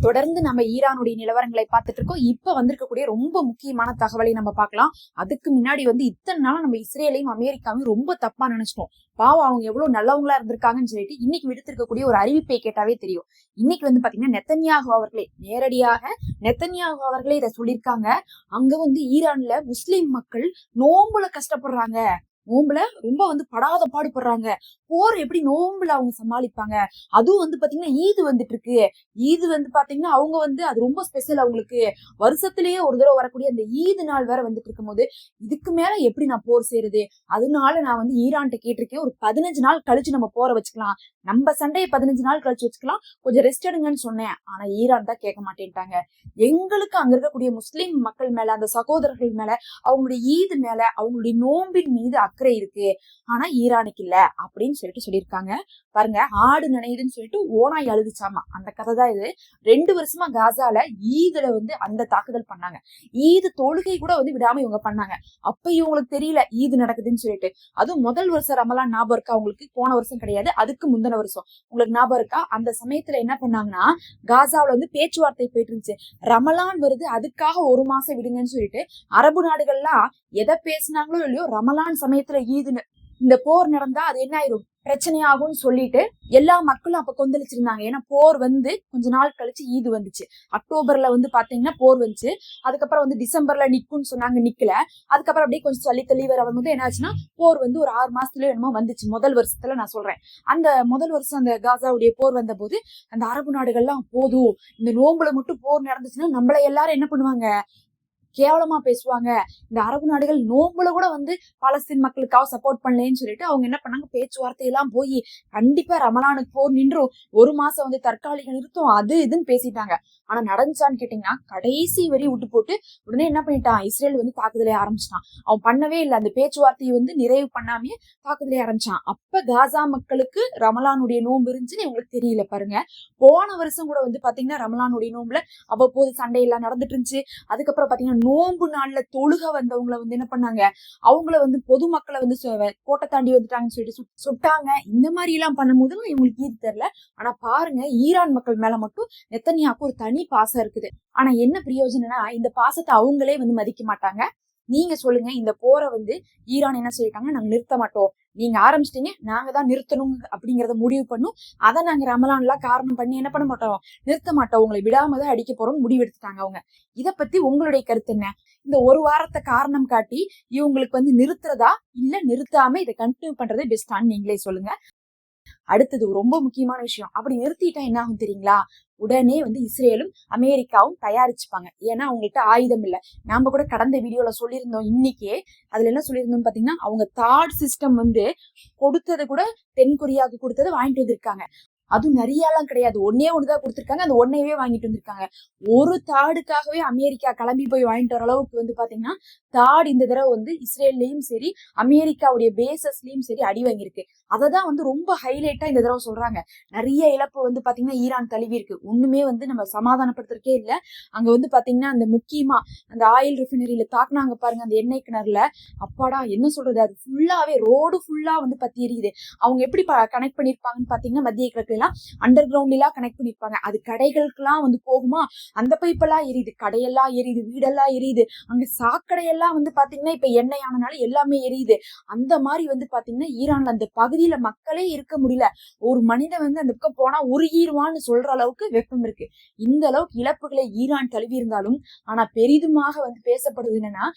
தொடர்ந்து நம்ம ஈரானுடைய நிலவரங்களை பார்த்துட்டு இருக்கோம். இப்ப வந்திருக்கக்கூடிய ரொம்ப முக்கியமான தகவலை நம்ம பார்க்கலாம். அதுக்கு முன்னாடி இத்தனை நாள் நம்ம இஸ்ரேலையும் அமெரிக்காவையும் ரொம்ப தப்பா நினைச்சிட்டோம். பாவம் அவங்க எவ்வளவு நல்லவங்களா இருந்திருக்காங்கன்னு சொல்லிட்டு இன்னைக்கு விடுத்திருக்கக்கூடிய ஒரு அறிவிப்பை கேட்டாவே தெரியும். இன்னைக்கு பாத்தீங்கன்னா நெத்தன்யாகு அவர்களே நேரடியாக இதை சொல்லியிருக்காங்க. அங்க ஈரான்ல முஸ்லிம் மக்கள் நோம்புல கஷ்டப்படுறாங்க, நோம்புல ரொம்ப படாத பாடுபடுறாங்க. போர் எப்படி நோம்புல அவங்க சமாளிப்பாங்க? அதுவும் பாத்தீங்கன்னா ஈது வந்துட்டு இருக்கு. ஈது பாத்தீங்கன்னா அவங்க அது ரொம்ப ஸ்பெஷல். அவங்களுக்கு வருஷத்திலேயே ஒரு தடவை வரக்கூடிய அந்த ஈது நாள் வேற வந்துட்டு இருக்கும் போது இதுக்கு மேல எப்படி நான் போர் செய்யறது? அதனால நான் ஈரான்ட்ட கேட்டிருக்கேன், ஒரு 15 நாள் கழிச்சு நம்ம போற வச்சுக்கலாம், நம்ம சண்டையை 15 நாள் கழிச்சு வச்சுக்கலாம், கொஞ்சம் ரெஸ்ட் எடுங்கன்னு சொன்னேன். ஆனா ஈரான் தான் கேட்க மாட்டேன்ட்டாங்க. எங்களுக்கு அங்க இருக்கக்கூடிய முஸ்லிம் மக்கள் மேல, அந்த சகோதரர்கள் மேல, அவங்களுடைய ஈது மேல, அவங்களுடைய நோம்பின் மீது அக்கறை இருக்கு, ஆனா ஈரானுக்கு இல்ல அப்படின்னு சொல்லியிருக்காங்க. பாருங்க, ஆடு நினைதுன்னு சொல்லிட்டு ஓனாய் அழுதுச்சாமா, அந்த கதை தான் இது. 2 வருஷமா காசால ஈதுல அந்த தாக்குதல் பண்ணாங்க. ஈது தொழுகை கூட விடாம இவங்க பண்ணாங்க. அப்ப இவங்களுக்கு தெரியல ஈது நடக்குதுன்னு சொல்லிட்டு. அதுவும் முதல் வருஷம் ரமலான் ஞாபகம் இருக்கா உங்களுக்கு? போன வருஷம் கிடையாது, அதுக்கு முந்தின வருஷம். உங்களுக்கு ஞாபகம் இருக்கா? அந்த சமயத்துல என்ன பண்ணாங்கன்னா, காசாவில பேச்சுவார்த்தை போயிட்டு இருந்துச்சு. ரமலான் வருது, அதுக்காக 1 மாசம் விடுங்கன்னு சொல்லிட்டு அரபு நாடுகள்லாம் எதை பேசினாங்களோ இல்லையோ, ரமலான் சமயத்துல ஈதுன்னு இந்த போர் நடந்தா அது என்ன ஆயிரும், பிரச்சனையாகும்னு சொல்லிட்டு எல்லா மக்களும் அப்ப கொந்தளிச்சிருந்தாங்க. ஏன்னா போர் கொஞ்ச நாள் கழிச்சு ஈது வந்துச்சு. அக்டோபர்ல பாத்தீங்கன்னா போர் வந்துச்சு. அதுக்கப்புறம் டிசம்பர்ல நிக்கும்னு சொன்னாங்க, நிக்கல. அதுக்கப்புறம் அப்படியே கொஞ்சம் தள்ளி வர என்ன ஆச்சுன்னா, போர் ஒரு 6 மாசத்துல என்னமோ வந்துச்சு. முதல் வருஷத்துல நான் சொல்றேன். அந்த முதல் வருஷம் அந்த காசாவுடைய போர் வந்த போது அந்த அரபு நாடுகள்லாம் போதும், இந்த நோம்புல மட்டும் போர் நடந்துச்சுன்னா நம்மள எல்லாரும் என்ன பண்ணுவாங்க, கேவலமா பேசுவாங்க, இந்த அரபு நாடுகள் நோம்புல கூட பாலஸ்தீன் மக்களுக்காக சப்போர்ட் பண்ணலன்னு சொல்லிட்டு அவங்க என்ன பண்ணாங்க, பேச்சுவார்த்தையெல்லாம் போய் கண்டிப்பா ரமலானுக்கு போர் நின்றும், 1 மாசம் தற்காலிக நிறுத்தம், அது இதுன்னு பேசிட்டாங்க. ஆனா நடந்துச்சான்னு கேட்டீங்கன்னா கடைசி வரி விட்டு போட்டு உடனே என்ன பண்ணிட்டான், இஸ்ரேல் தாக்குதலை ஆரம்பிச்சிட்டான். அவன் பண்ணவே இல்லை, அந்த பேச்சுவார்த்தையை நிறைவு பண்ணாமே தாக்குதலை ஆரம்பிச்சான். அப்ப காசா மக்களுக்கு ரமலானுடைய நோன்பு இருந்துச்சுன்னு உங்களுக்கு தெரியல பாருங்க. போன வருஷம் கூட பாத்தீங்கன்னா ரமலானுடைய நோம்புல அவ்வப்போது சண்டையெல்லாம் நடந்துட்டு இருந்துச்சு. அதுக்கப்புறம் பாத்தீங்கன்னா நோம்பு நாள்ல தொழுக வந்தவங்களை என்ன பண்ணாங்க, அவங்கள பொதுமக்களை கோட்டை தாண்டி வந்துட்டாங்கன்னு சொல்லிட்டு சுட்டாங்க. இந்த மாதிரி எல்லாம் பண்ணும்போது இவங்களுக்கு ஈடு தெரியல. ஆனா பாருங்க, ஈரான் மக்கள் மேல மட்டும் நெத்தன்யாக்கு ஒரு தனி பாசம் இருக்குது. ஆனா என்ன பிரயோஜனம்னா, இந்த பாசத்தை அவங்களே மதிக்க மாட்டாங்க. நீங்க சொல்லுங்க, இந்த போரை ஈரான் என்ன சொல்லிட்டாங்க, நாங்க நிறுத்த மாட்டோம், நீங்க ஆரம்பிச்சிட்டீங்க, நாங்க தான் நிறுத்தணும் அப்படிங்கறத முடிவு பண்ணும், அதை நாங்க ரமலான்லாம் காரணம் பண்ணி என்ன பண்ண மாட்டோம், நிறுத்த மாட்டோம், உங்களை விடாம தான் அடிக்க போறோம்னு முடிவு எடுத்துட்டாங்க அவங்க. இத பத்தி உங்களுடைய கருத்து என்ன? இந்த 1 வாரத்தை காரணம் காட்டி இவங்களுக்கு நிறுத்துறதா இல்ல நிறுத்தாம இதை கண்டினியூ பண்றதே பெஸ்டான்னு நீங்களே சொல்லுங்க. அடுத்தது ரொம்ப முக்கியமான விஷயம், அப்படி நிறுத்திட்டா என்ன ஆகும் தெரியுங்களா? உடனே இஸ்ரேலும் அமெரிக்காவும் தயாரிச்சுப்பாங்க. ஏன்னா அவங்கள்ட்ட ஆயுதம் இல்லை. நாம கூட கடந்த வீடியோல சொல்லியிருந்தோம். இன்னைக்கே அதுல என்ன சொல்லியிருந்தோம் பாத்தீங்கன்னா, அவங்க தாட் சிஸ்டம் கொடுத்தது கூட தென்கொரியாவுக்கு கொடுத்தது வாங்கிட்டு வந்திருக்காங்க. அதுவும் நிறைய எல்லாம் கிடையாது, ஒன்னே ஒண்ணுதான் கொடுத்திருக்காங்க. அந்த ஒன்னையவே வாங்கிட்டு வந்திருக்காங்க. ஒரு தாடுக்காகவே அமெரிக்கா கிளம்பி போய் வாங்கிட்டு வர அளவுக்கு பாத்தீங்கன்னா தாடு இந்த தடவை இஸ்ரேல்லயும் சரி அமெரிக்காவுடைய பேசஸ்லயும் சரி அடி வாங்கியிருக்கு. அததான் ரொம்ப ஹைலைட்டா இந்த தடவை சொல்றாங்க. நிறைய இழப்பு பாத்தீங்கன்னா ஈரான் தழுவி இருக்கு. ஒண்ணுமே நம்ம சமாதானப்படுத்துறதுக்கே இல்ல. அங்க பாத்தீங்கன்னா அந்த முக்கியமா அந்த ஆயில் ரிஃபைனரியில தாக்குனாங்க பாருங்க, அந்த எண்ணெய் கிணறுல, அப்பாடா என்ன சொல்றது, அது ஃபுல்லாவே ரோடு ஃபுல்லா பத்தி எரியுது. அவங்க எப்படி கனெக்ட் பண்ணிருப்பாங்கன்னு பாத்தீங்கன்னா, மத்திய கிழக்கு அண்டர் கிரவுண்ட்லாம் கனெக்ட் பண்ணிருப்பாங்க. அது கடைகளுக்கெல்லாம் போகுமா, அந்த பைப்பெல்லாம் எரியுது, கடையெல்லாம் எரியுது, வீடெல்லாம் எரியுது. அங்க சாக்கடையெல்லாம் பாத்தீங்கன்னா இப்ப எண்ணெய் ஆனனால எல்லாமே எரியுது. அந்த மாதிரி பாத்தீங்கன்னா ஈரான்ல அந்த பகுதியில மக்களே இருக்க முடியல. ஒரு மனிதன் அந்த பக்கம் போனா உருகிருவான்னு சொல்ற அளவுக்கு வெப்பம் இருக்கு. இந்த அளவுக்கு இழப்புகளை ஈரான் தழுவி இருந்தாலும், ஆனா பெரிதுமாக பேசப்படுது என்னன்னா,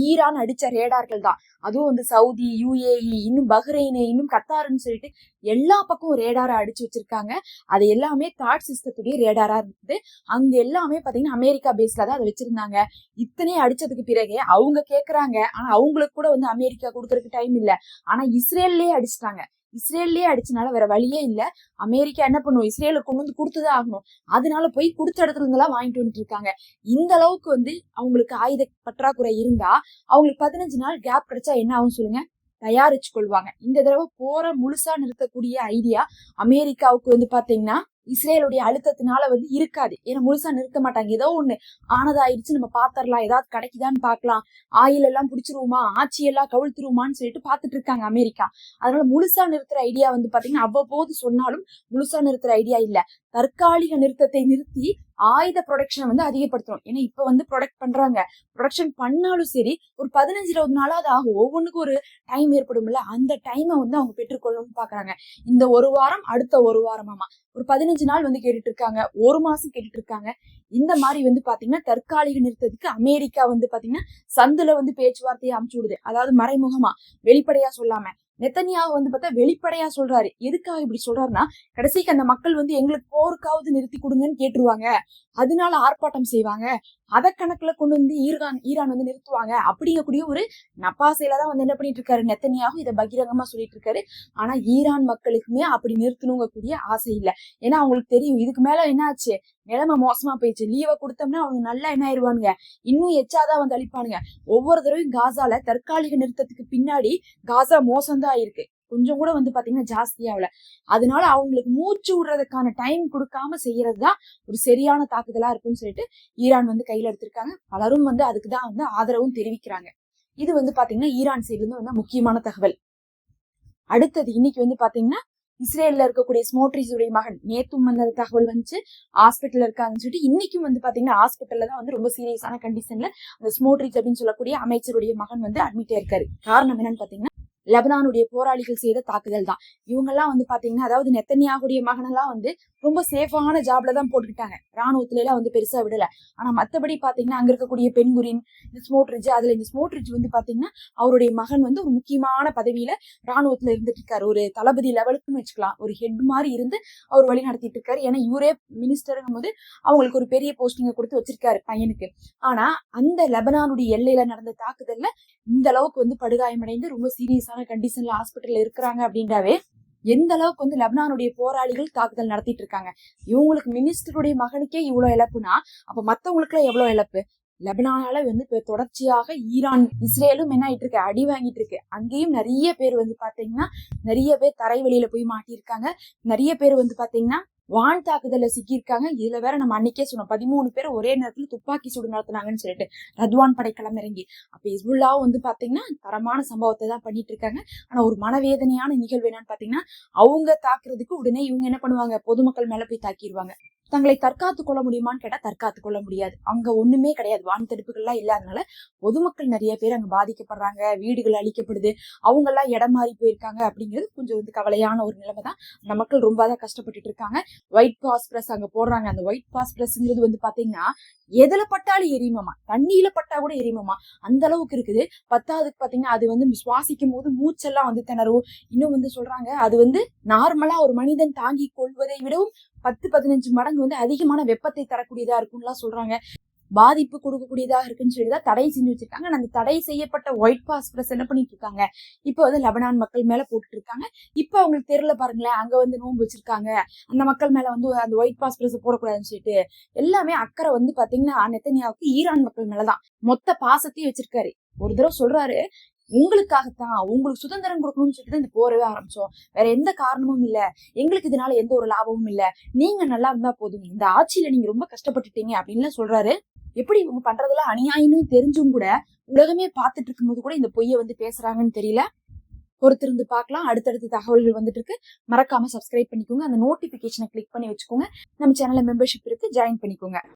ஈரான் அடிச்ச ரேடார்கள் தான். அதுவும் சவுதி, UAE, இன்னும் பஹ்ரைன், இன்னும் கத்தார்ன்னு சொல்லிட்டு எல்லா பக்கம் ரேடாரா அடிச்சு வச்சிருக்காங்க. அது எல்லாமே தாட் சிஸ்டத்துடைய ரேடாரா இருக்குது. அங்க எல்லாமே பாத்தீங்கன்னா அமெரிக்கா பேஸ்ல தான் அதை வச்சிருந்தாங்க. இத்தனை அடிச்சதுக்கு பிறகு அவங்க கேக்குறாங்க, ஆனா அவங்களுக்கு கூட அமெரிக்கா கொடுக்கறதுக்கு டைம் இல்ல. ஆனா இஸ்ரேல்லயே அடிச்சுட்டாங்க. இஸ்ரேல்லயே அடிச்சனால வேற வழியே இல்ல. அமெரிக்கா என்ன பண்ணும், இஸ்ரேலுக்கு கொண்டு கொடுத்துதான் ஆகணும். அதனால போய் கொடுத்த இடத்துல இருந்தெல்லாம் வாங்கிட்டு வந்துட்டு இருக்காங்க. இந்த அளவுக்கு அவங்களுக்கு ஆயுத பற்றாக்குறை இருந்தா அவங்களுக்கு 15 நாள் கேப் கிடைச்சா என்ன ஆகும் சொல்லுங்க, தயாரிச்சு கொள்வாங்க. இந்த தடவை போற முழுசா நிறுத்தக்கூடிய ஐடியா அமெரிக்காவுக்கு பாத்தீங்கன்னா இஸ்ரேலுடைய அழுத்தத்தினால இருக்காது. ஏன்னா முழுசா நிறுத்த மாட்டாங்க. ஏதோ ஒண்ணு ஆனதாயிருச்சு, நம்ம பாத்திரலாம், ஏதாவது கிடைக்குதான்னு பாக்கலாம், ஆயில் எல்லாம் பிடிச்சிருவோமா, ஆட்சி எல்லாம் கவிழ்த்துருவோமான்னு சொல்லிட்டு பாத்துட்டு இருக்காங்க அமெரிக்கா. அதனால முழுசா நிறுத்துற ஐடியா பாத்தீங்கன்னா அவ்வப்போது சொன்னாலும் முழுசா நிறுத்துற ஐடியா இல்ல. தற்காலிக நிறுத்தத்தை நிறுத்தி ஆயுத ப்ரொடக்ஷனை வந்து அதிகப்படுத்தணும். ஏன்னா இப்ப வந்து ப்ரொடக்ஷன் பண்ணாலும் சரி ஒரு 15-20 நாளா அது ஆகும். ஒவ்வொன்றுக்கும் ஒரு டைம் ஏற்படும்ல, அந்த டைமை வந்து அவங்க பெற்றுக்கொள்ளணும்னு பாக்குறாங்க. இந்த ஒரு வாரம் அடுத்த ஒரு வாரமாமா ஒரு 15 நாள் வந்து கேட்டுட்டு இருக்காங்க, ஒரு மாசம் கேட்டுட்டு இருக்காங்க. இந்த மாதிரி வந்து பாத்தீங்கன்னா தற்காலிக நிறுத்தத்துக்கு அமெரிக்கா வந்து பாத்தீங்கன்னா சந்துல வந்து பேச்சுவார்த்தையை அமுச்சு விடுது. அதாவது மறைமுகமா வெளிப்படையா சொல்லாம. நெத்தனியாஹு வந்து பார்த்தா வெளிப்படையா சொல்றாரு. எதுக்காக இப்படி சொல்றாருன்னா, கடைசிக்கு அந்த மக்கள் வந்து எங்களுக்கு போருக்காவது நிறுத்தி கொடுங்கன்னு கேட்டுருவாங்க, அதனால ஆர்ப்பாட்டம் செய்வாங்க, அத கணக்குல கொண்டு வந்து ஈரான் வந்து நிறுத்துவாங்க அப்படிங்கக்கூடிய ஒரு நப்பாசையில தான் வந்து என்ன பண்ணிட்டு இருக்காரு நெத்தனியாஹு. இதை பகிரங்கமா சொல்லிட்டு இருக்காரு. ஆனா ஈரான் மக்களுக்குமே அப்படி நிறுத்தணுங்க கூடிய ஆசை இல்ல. ஏன்னா அவங்களுக்கு தெரியும் இதுக்கு மேல என்ன ஆச்சு, நிலைமை மோசமா போயிடுச்சு. லீவை கொடுத்தோம்னா அவங்க நல்லா என்ன ஆயிடுவானுங்க, இன்னும் எச்சாதான் வந்து அழிப்பானுங்க. ஒவ்வொரு தடவையும் காசால தற்காலிக நிறுத்தத்துக்கு பின்னாடி காசா மோசம்தான் ஆயிருக்கு, கொஞ்சம் கூட வந்து பாத்தீங்கன்னா ஜாஸ்தியாகல. அதனால அவங்களுக்கு மூச்சு விடுறதுக்கான டைம் கொடுக்காம செய்யறதுதான் ஒரு சரியான தாக்குதலா இருக்கும்னு சொல்லிட்டு ஈரான் வந்து கையில எடுத்திருக்காங்க. பலரும் வந்து அதுக்குதான் வந்து ஆதரவும் தெரிவிக்கிறாங்க. இது வந்து பாத்தீங்கன்னா ஈரான் சைடுல இருந்து வந்து முக்கியமான தகவல். அடுத்தது இன்னைக்கு வந்து பாத்தீங்கன்னா இஸ்ரேல்ல இருக்கக்கூடிய ஸ்மோட்ரிச்சுடைய மகன், நேத்தும் வந்து அந்த தகவல் வந்துச்சு, ஹாஸ்பிட்டல்ல இருக்காங்கன்னு சொல்லிட்டு இன்னைக்கும் வந்து பாத்தீங்கன்னா ஹாஸ்பிட்டல்ல தான் வந்து ரொம்ப சீரியஸான கண்டிஷன்ல அந்த ஸ்மோட்ரிச் அப்படின்னு சொல்லக்கூடிய அமைச்சருடைய மகன் வந்து அட்மிட் ஆயிருக்காரு. காரணம் என்னன்னு பாத்தீங்கன்னா லெபனானுடைய போராளிகள் செய்த தாக்குதல் தான். இவங்க எல்லாம் வந்து பாத்தீங்கன்னா, அதாவது நெத்தனியாகுடைய மகனெல்லாம் வந்து ரொம்ப சேஃபான ஜாப்ல தான் போட்டுக்கிட்டாங்க, ராணுவத்துல எல்லாம் வந்து பெருசா விடல. ஆனா மத்தபடி பாத்தீங்கன்னா அங்க இருக்கக்கூடிய பெண்குரின், இந்த ஸ்மோட்ரிச், அதுல இந்த ஸ்மோட்ரிச் வந்து பாத்தீங்கன்னா அவருடைய மகன் வந்து ஒரு முக்கியமான பதவியில ராணுவத்துல இருந்துட்டு இருக்காரு. ஒரு தளபதி லெவலுக்குன்னு வச்சுக்கலாம், ஒரு ஹெட் மாதிரி இருந்து அவர் வழி நடத்திட்டு இருக்காரு. ஏன்னா இவரே மினிஸ்டருங்கும் போது அவங்களுக்கு ஒரு பெரிய போஸ்டிங்க கொடுத்து வச்சிருக்காரு பையனுக்கு. ஆனா அந்த லெபனானுடைய எல்லையில நடந்த தாக்குதல்ல இந்த அளவுக்கு வந்து படுகாயமடைந்து ரொம்ப சீரியஸான கண்டிஷன்ல ஹாஸ்பிட்டல்ல இருக்கிறாங்க அப்படின்றாவே எந்த அளவுக்கு வந்து லெபனானுடைய போராளிகள் தாக்குதல் நடத்திட்டு இருக்காங்க. இவங்களுக்கு மினிஸ்டருடைய மகனுக்கே இவ்வளவு இழப்புனா அப்ப மத்தவங்களுக்கு எல்லாம் எவ்வளவு இழப்பு. லெபனானால வந்து இப்ப தொடர்ச்சியாக ஈரான் இஸ்ரேலும் என்ன ஆயிட்டு இருக்கு, அடி வாங்கிட்டு இருக்கு. அங்கேயும் நிறைய பேர் வந்து பாத்தீங்கன்னா நிறைய பேர் தரை வழியில போய் மாட்டியிருக்காங்க. நிறைய பேர் வந்து பாத்தீங்கன்னா வான் தாக்குதல்ல சிக்கியிருக்காங்க. இதுல வேற நம்ம அன்னைக்கே சொன்னோம் 13 பேர் ஒரே நேரத்துல துப்பாக்கி சூடு நடத்தினாங்கன்னு சொல்லிட்டு ரத்வான் படைக்களம் இறங்கி. அப்ப ஹிஸ்புல்லாவும் வந்து பாத்தீங்கன்னா தரமான சம்பவத்தை தான் பண்ணிட்டு இருக்காங்க. ஆனா ஒரு மனவேதனையான நிகழ்வு என்னன்னு பாத்தீங்கன்னா, அவங்க தாக்குறதுக்கு உடனே இவங்க என்ன பண்ணுவாங்க, பொதுமக்கள் மேல போய் தாக்கிடுவாங்க. தங்களை தற்காத்து கொள்ள முடியுமான்னு கேட்டா தற்காத்து கொள்ள முடியாது. அங்க ஒண்ணுமே கிடையாது, வான் தடுப்புகள்லாம் இல்லாதனால பொதுமக்கள் நிறைய பேர் அங்க பாதிக்கப்படுறாங்க, வீடுகள் அழிக்கப்படுது, அவங்க எல்லாம் இடம் மாறி போயிருக்காங்க. அப்படிங்கிறது கொஞ்சம் வந்து கவலையான ஒரு நிலைமை தான். அந்த மக்கள் ரொம்ப தான் கஷ்டப்பட்டுட்டு இருக்காங்க. ஒயிட் பாஸ்பரஸ் அங்க போடுறாங்க. அந்த ஒயிட் பாஸ்பரஸ்ங்கிறது வந்து பாத்தீங்கன்னா எதுல பட்டாலும் எரியுமாமா, தண்ணியில பட்டா கூட எரியுமாமா, அந்த அளவுக்கு இருக்குது. பத்தாவதுக்கு பாத்தீங்கன்னா அது வந்து சுவாசிக்கும் போது மூச்செல்லாம் வந்து திணறும். இன்னும் வந்து சொல்றாங்க அது வந்து நார்மலா ஒரு மனிதன் தாங்கி கொள்வதை விடவும் 10-15 மடங்கு வந்து அதிகமான வெப்பத்தை தரக்கூடியதா இருக்கும்லாம் சொல்றாங்க. பாதிப்பு கொடுக்கக்கூடியதாக இருக்குன்னு சொல்லிதான் தடை செஞ்சு வச்சிருக்காங்க. அந்த தடை செய்யப்பட்ட ஒயிட் பாஸ்பரஸ் என்ன பண்ணிட்டு இருக்காங்க, இப்ப வந்து லெபனான் மக்கள் மேல போட்டுட்டு இருக்காங்க. இப்ப அவங்களுக்கு தெரியல பாருங்களேன், அங்க வந்து நோன்பு வச்சிருக்காங்க, அந்த மக்கள் மேல வந்து அந்த ஒயிட் பாஸ்பரஸ் போடக்கூடாதுன்னு சொல்லிட்டு எல்லாமே அக்கறை வந்து பாத்தீங்கன்னா நெத்தனியாவுக்கு ஈரான் மக்கள் மேலதான் மொத்த பாசத்தையும் வச்சிருக்காரு. ஒரு தடவை சொல்றாரு, உங்களுக்காகத்தான், உங்களுக்கு சுதந்திரம் கொடுக்கணும்னு சொல்லிட்டு இந்த போரவே ஆரம்பிச்சோம், வேற எந்த காரணமும் இல்ல, எங்களுக்கு இதனால எந்த ஒரு லாபமும் இல்ல, நீங்க நல்லா இருந்தா போதும், இந்த ஆட்சியில நீங்க ரொம்ப கஷ்டப்பட்டுட்டீங்க அப்படின்னு சொல்றாரு. எப்படி இவங்க பண்றதெல்லாம் அநியாயம்னு தெரிஞ்சும் கூட உலகமே பார்த்துட்டு இருக்கும் போது கூட இந்த பொய்யை வந்து பேசுறாங்கன்னு தெரியல. பொறுத்திருந்து பார்க்கலாம். அடுத்தடுத்த தகவல்கள் வந்துட்டு இருக்கு. மறக்காம சப்ஸ்கிரைப் பண்ணிக்கோங்க, அந்த நோட்டிபிகேஷனை கிளிக் பண்ணி வச்சுக்கோங்க. நம்ம சேனல்ல மெம்பர்ஷிப் இருக்கு, ஜாயின் பண்ணிக்கோங்க.